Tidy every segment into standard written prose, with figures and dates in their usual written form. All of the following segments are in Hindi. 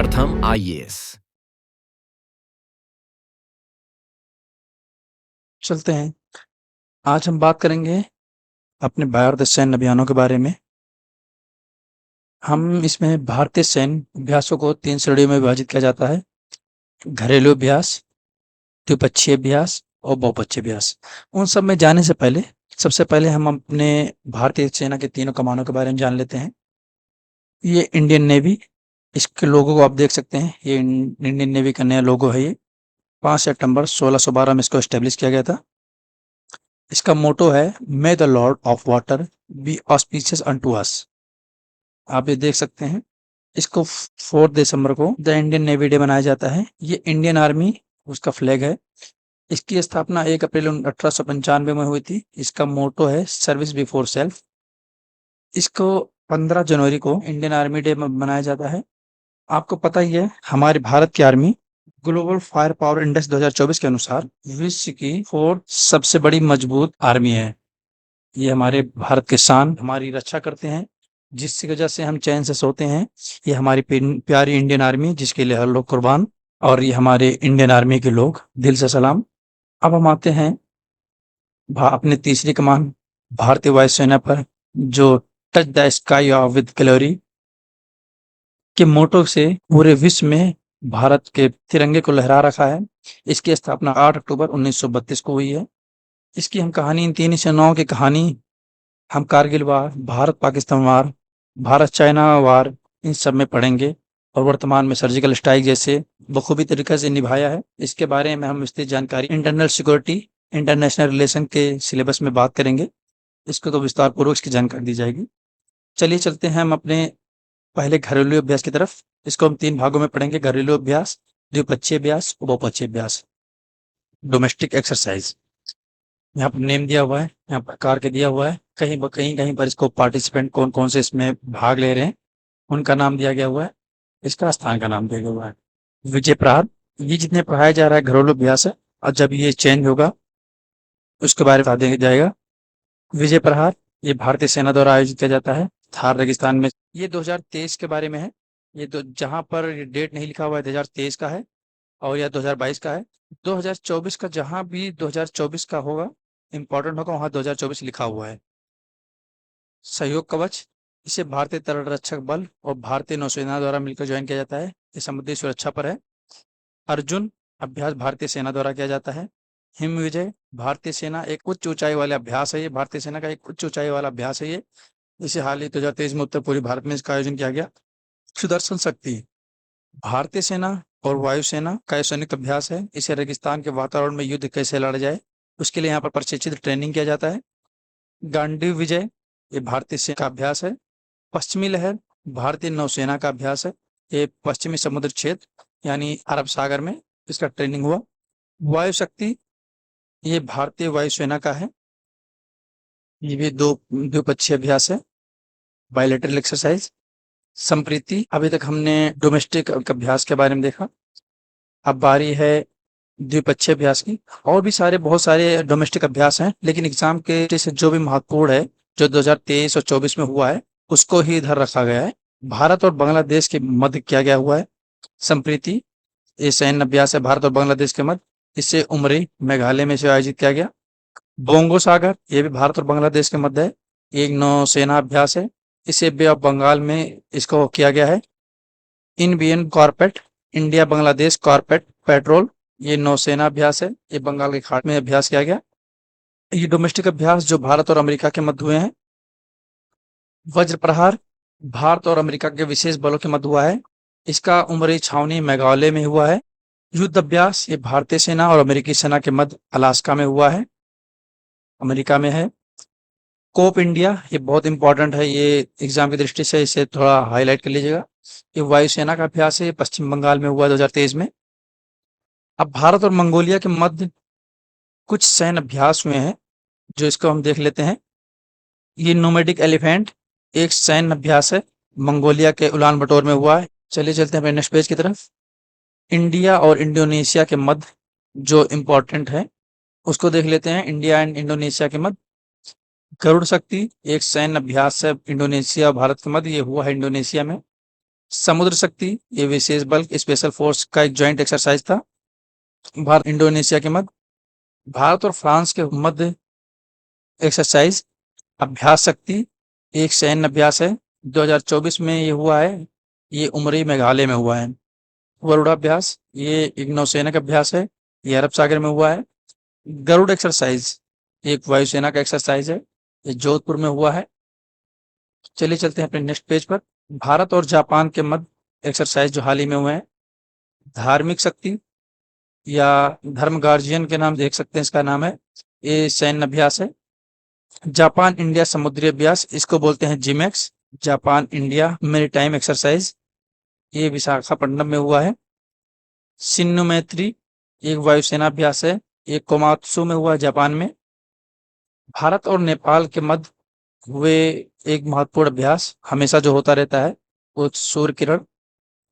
प्रथम आईएएस। चलते हैं। आज हम बात करेंगे अपने भारत सैन्य अभियानों के बारे में। हम इसमें भारतीय सैन्य अभ्यासों को 3 श्रेणियों में विभाजित किया जाता है। घरेलू अभ्यास, द्विपक्षीय अभ्यास और बहुपक्षीय अभ्यास। उन सब में जाने से पहले सबसे पहले हम अपने भारतीय सेना के तीनों कमानों के बारे में जान लेते हैं। ये इंडियन नेवी, इसके लोगो को आप देख सकते हैं। ये इंडियन नेवी का नया लोगो है ये। 5 सितंबर 1612 में इसको एस्टेब्लिश किया गया था। इसका मोटो है मे the Lord of water B auspicious unto अस। आप ये देख सकते हैं। इसको 4 दिसंबर को द इंडियन नेवी डे मनाया जाता है। ये इंडियन आर्मी उसका फ्लैग है। इसकी स्थापना 1 अप्रैल 1895 में हुई थी। इसका मोटो है सर्विस बिफोर सेल्फ। इसको 15 जनवरी को इंडियन आर्मी डे मनाया जाता है। आपको पता ही है हमारे भारत की army global fire power index 2024 के अनुसार विश्व की 4 सबसे बड़ी मजबूत आर्मी है। ये हमारे भारत के शान, हमारी रक्षा करते हैं, जिसकी वजह से हम चैन से सोते हैं। ये हमारी प्यारी इंडियन आर्मी, जिसके लिए हर लोग कुर्बान। और ये हमारे इंडियन आर्मी के लोग, दिल से सलाम। अब हम आते हैं अपने तीसरी कमान भारतीय वायुसेना पर, जो touch the sky of with glory के मोटो से पूरे विश्व में भारत के तिरंगे को लहरा रखा है। इसकी स्थापना 8 अक्टूबर 1932 को हुई है। इसकी हम कहानी, इन तीन सेनाओं की कहानी हम कारगिल वार, भारत पाकिस्तान वार, भारत चाइना वार, इन सब में पढ़ेंगे। और वर्तमान में सर्जिकल स्ट्राइक जैसे बखूबी तरीके से निभाया है। इसके बारे में हम विस्तृत जानकारी इंटरनल सिक्योरिटी, इंटरनेशनल रिलेशन के सिलेबस में बात करेंगे। इसको तो विस्तार पूर्वक इसकी जानकारी दी जाएगी। चलिए चलते हैं हम अपने पहले घरेलू अभ्यास की तरफ। इसको हम 3 भागों में पढ़ेंगे: घरेलू अभ्यास, द्विपक्षीय अभ्यास और बहुपक्षीय अभ्यास। डोमेस्टिक एक्सरसाइज, यहाँ पर नेम दिया हुआ है, यहाँ पर प्रकार के दिया हुआ है। कहीं पर इसको पार्टिसिपेंट कौन-कौन से इसमें भाग ले रहे हैं, उनका नाम दिया गया हुआ है। इसका स्थान का नाम दिया गया हुआ है। विजय प्रहार, ये जितने पढ़ाया जा रहा है घरेलू अभ्यास है, और जब ये चेंज होगा उसके बारे में बता दिया जाएगा। विजय प्रहार ये भारतीय सेना द्वारा आयोजित किया जाता है थार रेगिस्तान में। ये 2023 के बारे में है। ये तो जहाँ पर ये डेट नहीं लिखा हुआ है 2023 का है, और या 2022 का है। 2024 का, जहाँ भी 2024 का होगा इम्पोर्टेंट होगा, वहाँ 2024 लिखा हुआ है। सहयोग कवच, इसे भारतीय तट रक्षक बल और भारतीय नौसेना द्वारा मिलकर ज्वाइन किया जाता है। ये समुद्री सुरक्षा पर है। अर्जुन अभ्यास भारतीय सेना द्वारा किया जाता है। हिम विजय, भारतीय सेना एक उच्च ऊंचाई वाला अभ्यास है। ये भारतीय सेना का एक उच्च ऊंचाई वाला अभ्यास है। ये इसे हाल ही 2023 में उत्तर पूर्वी भारत में इसका आयोजन किया गया। सुदर्शन शक्ति, भारतीय सेना और वायुसेना का ये संयुक्त अभ्यास है। इसे रेगिस्तान के वातावरण में युद्ध कैसे लड़ा जाए, उसके लिए यहाँ पर प्रशिक्षित ट्रेनिंग किया जाता है। गांडीव विजय, ये भारतीय सेना का अभ्यास है। पश्चिमी लहर, भारतीय नौसेना का अभ्यास है। ये पश्चिमी समुद्र क्षेत्र यानी अरब सागर में इसका ट्रेनिंग हुआ। वायु शक्ति, ये भारतीय वायुसेना का है। ये भी दो द्विपक्षीय अभ्यास है, बायलैटरल एक्सरसाइज। संप्रीति, अभी तक हमने डोमेस्टिक अभ्यास के बारे में देखा। अब बारी है द्विपक्षीय अभ्यास की। और भी बहुत सारे डोमेस्टिक अभ्यास हैं, लेकिन एग्जाम के दृष्टि से जो भी महत्वपूर्ण है, जो 2023 और 24 में हुआ है, उसको ही इधर रखा गया है। भारत और बांग्लादेश के मध्य किया गया हुआ है संप्रीति। ये सैन्य अभ्यास है भारत और बांग्लादेश के मध्य। इसे उमरी, मेघालय में इसे आयोजित किया गया। बोंगो सागर, ये भी भारत और बांग्लादेश के मध्य है। एक नौसेना अभ्यास है। इसे बे ऑफ बंगाल में इसको किया गया है। इन बीएन कॉर्पेट, इंडिया बांग्लादेश कॉर्पेट पेट्रोल, ये नौसेना अभ्यास है। ये बंगाल की खाड़ी में अभ्यास किया गया। ये डोमेस्टिक अभ्यास जो भारत और अमेरिका के मध्य हुए हैं। वज्र प्रहार, भारत और अमेरिका के विशेष बलों के मध्य हुआ है। इसका उमरी छावनी मेघालय में हुआ है। युद्ध अभ्यास, ये भारतीय सेना और अमेरिकी सेना के मध्य अलास्का में हुआ है, अमेरिका में है। कोप इंडिया, ये बहुत इंपॉर्टेंट है, ये एग्जाम की दृष्टि से इसे थोड़ा हाईलाइट कर लीजिएगा। ये वायुसेना का अभ्यास है, पश्चिम बंगाल में हुआ 2023 में। अब भारत और मंगोलिया के मध्य कुछ सैन्य अभ्यास हुए हैं, जो इसको हम देख लेते हैं। ये नोमैडिक एलिफेंट एक सैन्य अभ्यास है, मंगोलिया के उलान बटोर में हुआ है। चलिए चलते हैं अपने नेक्स्ट पेज की तरफ। इंडिया और इंडोनेशिया के मध्य जो इम्पोर्टेंट है उसको देख लेते हैं। इंडिया एंड इंडोनेशिया के मध्य गरुड़ शक्ति एक सैन्य अभ्यास है इंडोनेशिया और भारत के मध्य। ये हुआ है इंडोनेशिया में। समुद्र शक्ति, ये विशेष बल स्पेशल फोर्स का एक जॉइंट एक्सरसाइज था भारत इंडोनेशिया के मध्य। भारत और फ्रांस के मध्य एक्सरसाइज अभ्यास शक्ति, एक सैन्य अभ्यास है, 2024 में ये हुआ है, ये उमरी मेघालय में हुआ है। वरुणाभ्यास, ये एक नौसेना का अभ्यास है, ये अरब सागर में हुआ है। गरुड़ एक्सरसाइज, एक वायुसेना का एक्सरसाइज है, ये जोधपुर में हुआ है। चलिए चलते हैं अपने नेक्स्ट पेज पर। भारत और जापान के मध्य एक्सरसाइज जो हाल ही में हुए हैं। धार्मिक शक्ति या धर्म गार्जियन के नाम देख सकते हैं, इसका नाम है, ये सैन्य अभ्यास है। जापान इंडिया समुद्री अभ्यास, इसको बोलते हैं JIMEX, Japan India maritime exercise, ये विशाखापट्टनम में हुआ है। शिन्नु मैत्री, एक वायुसेना अभ्यास है, ये कोमात्सु में हुआ है जापान में। भारत और नेपाल के मध्य हुए एक महत्वपूर्ण अभ्यास हमेशा जो होता रहता है, वो सूर्य किरण,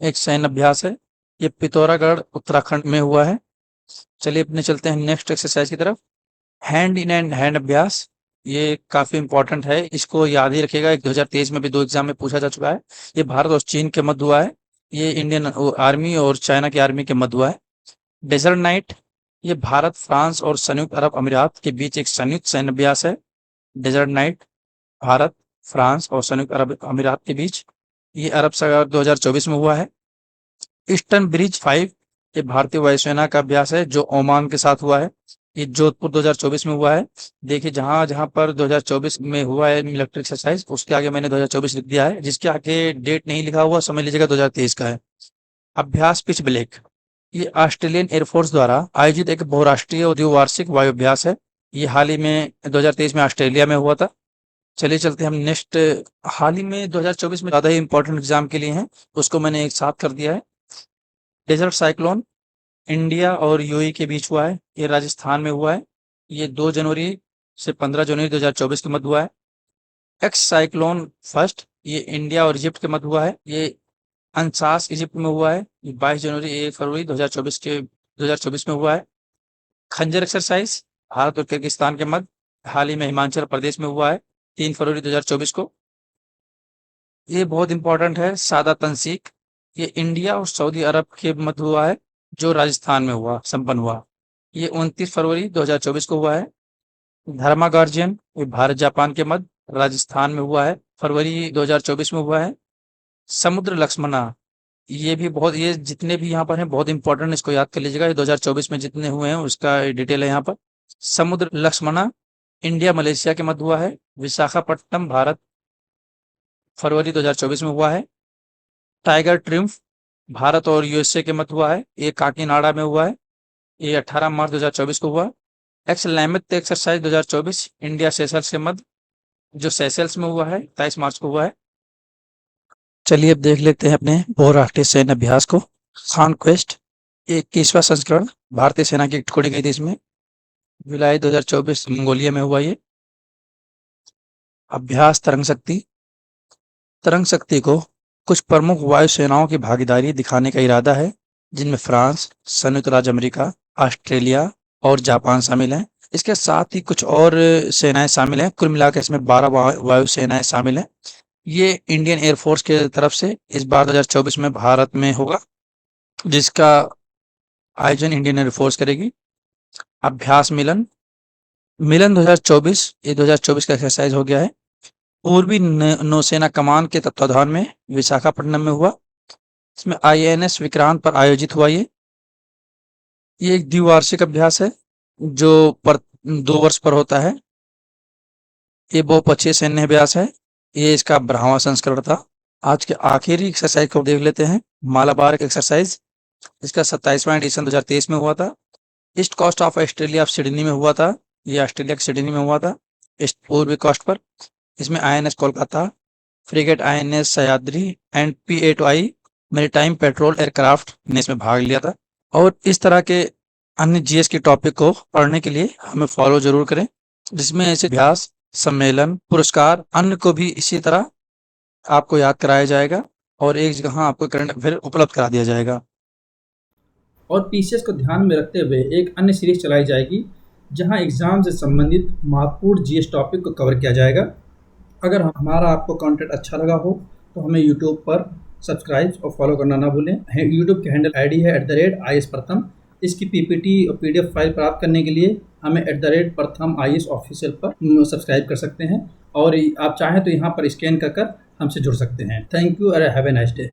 एक सैन्य अभ्यास है, ये पिथौरागढ़ उत्तराखंड में हुआ है। चलिए अपने चलते हैं नेक्स्ट एक्सरसाइज की तरफ। हैंड इन एंड हैंड अभ्यास, ये काफी इंपॉर्टेंट है, इसको याद ही रखिएगा, 2023 में भी 2 एग्जाम में पूछा जा चुका है। ये भारत और चीन के मध्य हुआ है, ये इंडियन आर्मी और चाइना की आर्मी के मध्य हुआ है। डेजर्ट नाइट, ये भारत, फ्रांस और संयुक्त अरब अमीरात के बीच एक संयुक्त सैन्य अभ्यास है। डेजर्ट नाइट, भारत, फ्रांस और संयुक्त अरब अमीरात के बीच, ये अरब सागर 2024 में हुआ है। ईस्टर्न ब्रिज 5, ये भारतीय वायुसेना का अभ्यास है जो ओमान के साथ हुआ है, ये जोधपुर 2024 में हुआ है। देखिए जहां जहां पर 2024 में हुआ है मिलिट्री एक्सरसाइज, उसके आगे मैंने 2024 लिख दिया है, जिसके आगे डेट नहीं लिखा हुआ समझ लीजिएगा 2023 का है। अभ्यास पिच ब्लैक, ये ऑस्ट्रेलियन एयरफोर्स द्वारा आयोजित एक बहुराष्ट्रीय और द्विवार्षिक वायु अभ्यास है, ये हाल ही में 2023 में ऑस्ट्रेलिया में हुआ था। चलिए चलते हैं हम नेक्स्ट। हाल ही में 2024 में ज़्यादा ही इंपॉर्टेंट एग्जाम के लिए हैं, उसको मैंने एक साथ कर दिया है। डेजर्ट साइक्लोन, इंडिया और यूएई के बीच हुआ है, ये राजस्थान में हुआ है, ये 2 जनवरी से 15 जनवरी 2024 के मध्य हुआ है। एक्स साइक्लोन फर्स्ट, ये इंडिया और इजिप्ट के मध्य हुआ है, ये अंशास इजिप्ट में हुआ है, ये 22 जनवरी 1 फरवरी 2024 में हुआ है। खंजर एक्सरसाइज, भारत और किर्गिस्तान के मध्य हाल ही में हिमाचल प्रदेश में हुआ है, 3 फरवरी 2024 को। ये बहुत इंपॉर्टेंट है, सादा तंसीक, ये इंडिया और सऊदी अरब के मध्य हुआ है, जो राजस्थान में हुआ, संपन्न हुआ, ये 29 फरवरी 2024 को हुआ है। धर्मा गार्जियन, ये भारत जापान के मध्य राजस्थान में हुआ है, फरवरी 2024 में हुआ है। समुद्र लक्ष्मणा, ये भी बहुत, ये जितने भी यहाँ पर हैं बहुत इंपॉर्टेंट, इसको याद कर लीजिएगा, ये 2024 में जितने हुए हैं उसका डिटेल है यहाँ पर। समुद्र लक्ष्मणा इंडिया मलेशिया के मध्य हुआ है, विशाखापट्टनम भारत, फरवरी 2024 में हुआ है। टाइगर ट्रिम्फ, भारत और यूएसए के मध्य हुआ है, ये काकीनाडा में हुआ है, ये 18 मार्च 2024 को हुआ। एक्स लैमित एक्सरसाइज 2024 इंडिया सेशल्स के मध्य, जो सेशल्स में हुआ है, 23 मार्च को हुआ है। चलिए अब देख लेते हैं अपने बहुराष्ट्रीय सैन्य अभ्यास को। कॉन्क्वेस्ट, 21वां संस्करण, भारतीय सेना की एक टुकड़ी गई थी इसमें, जुलाई 2024 मंगोलिया में हुआ ये। अभ्यास तरंग शक्ति, तरंग शक्ति को कुछ प्रमुख वायु सेनाओं की भागीदारी दिखाने का इरादा है, जिनमें फ्रांस, संयुक्त राज्य अमेरिका, ऑस्ट्रेलिया और जापान शामिल हैं। इसके साथ ही कुछ और सेनाएं शामिल हैं, कुल मिलाकर इसमें 12 वायु सेनाएं शामिल हैं। ये इंडियन एयरफोर्स के तरफ से इस बार 2024 में भारत में होगा, जिसका आयोजन इंडियन एयरफोर्स करेगी। अभ्यास मिलन, मिलन 2024, ये 2024 का एक्सरसाइज हो गया है, पूर्वी नौसेना कमान के तत्वाधान में विशाखापट्टनम में हुआ, इसमें आईएनएस विक्रांत पर आयोजित हुआ ये एक द्विवार्षिक अभ्यास है जो पर 2 वर्ष पर होता है, ये बहुपक्षीय सैन्य अभ्यास है, ये इसका 12वां संस्करण था। आज के आखिरी एक्सरसाइज को देख लेते हैं, मालाबार एक्सरसाइज, इसका 27वां एडिशन 2023 में हुआ था। East coast of Australia of Sydney में हुआ था, ये ऑस्ट्रेलिया के सिडनी में हुआ था, ईस्ट पूर्वी कोस्ट पर। इसमें INS Kolkata, frigate INS Sahyadri and P-8I maritime petrol aircraft ने इसमें भाग लिया था। और इस तरह के अन्य जीएस के टॉपिक को पढ़ने के लिए हमें फॉलो जरूर करें, जिसमें ऐसे अभ्यास, सम्मेलन, पुरस्कार, अन्य को भी इसी तरह आपको याद कराया जाएगा और एक जगह आपको करंट अफेयर उपलब्ध करा दिया जाएगा। और पीसीएस को ध्यान में रखते हुए एक अन्य सीरीज चलाई जाएगी जहां एग्जाम से संबंधित महत्वपूर्ण जीएस टॉपिक को कवर किया जाएगा। अगर हमारा आपको कंटेंट अच्छा लगा हो तो हमें यूट्यूब पर सब्सक्राइब और फॉलो करना ना भूलें। यूट्यूब के हैंडल आईडी है @IAS प्रथम। इसकी पीपीटी और पीडीएफ फाइल प्राप्त करने के लिए हमें @प्रथम IAS ऑफिशियल पर सब्सक्राइब कर सकते हैं और आप चाहें तो यहाँ पर स्कैन कर हमसे जुड़ सकते हैं। थैंक यू और हैव ए नाइस डे।